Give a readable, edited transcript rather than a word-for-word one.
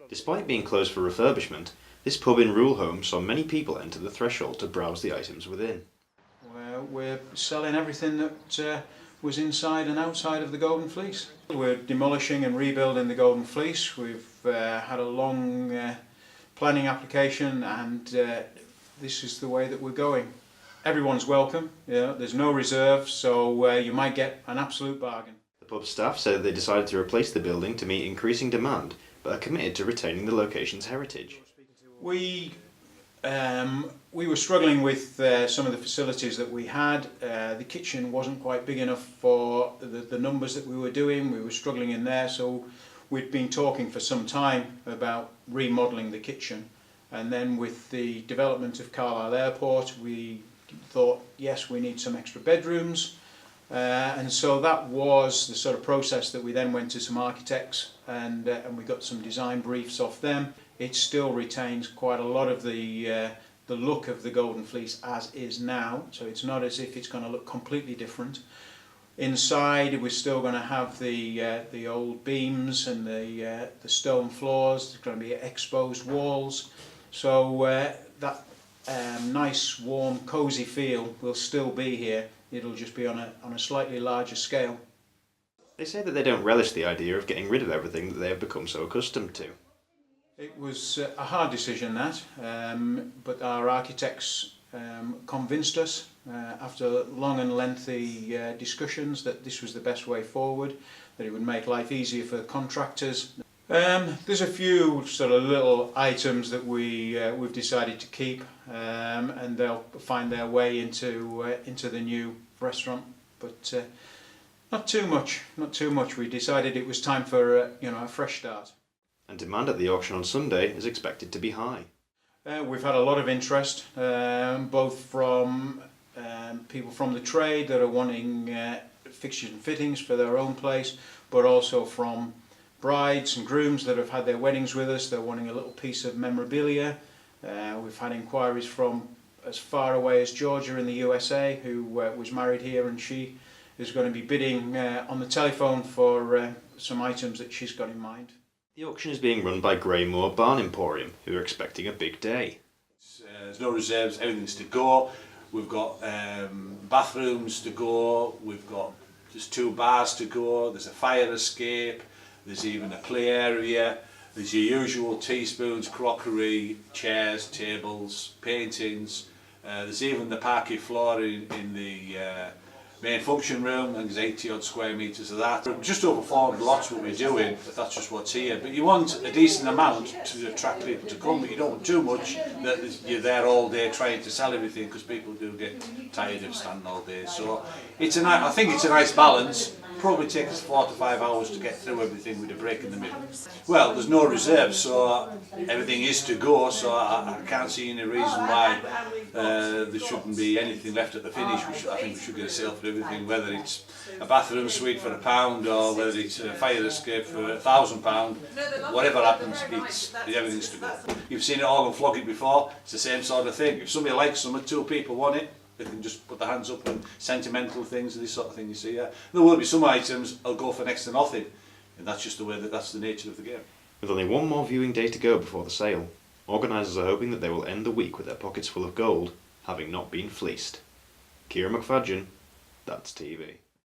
Despite being closed for refurbishment, this pub in Ruleholm saw many people enter the threshold to browse the items within. We're selling everything that was inside and outside of the Golden Fleece. We're demolishing and rebuilding the Golden Fleece. We've had a long planning application, and this is the way that we're going. Everyone's welcome, there's no reserve, so you might get an absolute bargain. The pub staff said that they decided to replace the building to meet increasing demand, but are committed to retaining the location's heritage. We were struggling with some of the facilities that we had. The kitchen wasn't quite big enough for the numbers that we were doing. We were struggling in there, so we'd been talking for some time about remodelling the kitchen. And then with the development of Carlisle Airport, we thought, yes, we need some extra bedrooms. And so that was the sort of process that we then went to some architects, and we got some design briefs off them. It still retains quite a lot of the look of the Golden Fleece as is now, so it's not as if it's going to look completely different. Inside we're still going to have the old beams and the stone floors. There's going to be exposed walls, so that nice warm cosy feel will still be here. It'll just be on a slightly larger scale. They say that they don't relish the idea of getting rid of everything that they have become so accustomed to. It was a hard decision, that, but our architects convinced us after long and lengthy discussions that this was the best way forward, that it would make life easier for the contractors. There's a few sort of little items that we've decided to keep, and they'll find their way into the new restaurant, but not too much. We decided it was time for a fresh start. And demand at the auction on Sunday is expected to be high. We've had a lot of interest, both from people from the trade that are wanting fixtures and fittings for their own place, but also from brides and grooms that have had their weddings with us. They're wanting a little piece of memorabilia. We've had inquiries from as far away as Georgia in the USA, who was married here, and she is going to be bidding on the telephone for some items that she's got in mind. The auction is being run by Greymore Barn Emporium, who are expecting a big day. There's no reserves, everything's to go. We've got bathrooms to go, there's 2 bars to go, there's a fire escape, there's even a play area, there's your usual teaspoons, crockery, chairs, tables, paintings, there's even the parquet floor in the main function room, and there's 80 odd square metres of that. Just over 400 lots what we're doing, but that's just what's here. But you want a decent amount to attract people to come, but you don't want too much that you're there all day trying to sell everything, because people do get tired of standing all day. So I think it's a nice balance. Probably take us 4 to 5 hours to get through everything with a break in the middle. Well, there's no reserves, so everything is to go, so I can't see any reason why there shouldn't be anything left at the finish. I think we should get a sale for everything, whether it's a bathroom suite for £1 or whether it's a fire escape for £1,000. Whatever happens, everything's to go. You've seen it all on Flog It before. It's the same sort of thing. If somebody likes something, 2 people want it, they can just put their hands up, and sentimental things and this sort of thing, you see. Yeah. There will be some items I'll go for next to nothing, and that's just the way that's the nature of the game. With only one more viewing day to go before the sale, organisers are hoping that they will end the week with their pockets full of gold, having not been fleeced. Ciara McFadgen, That's TV.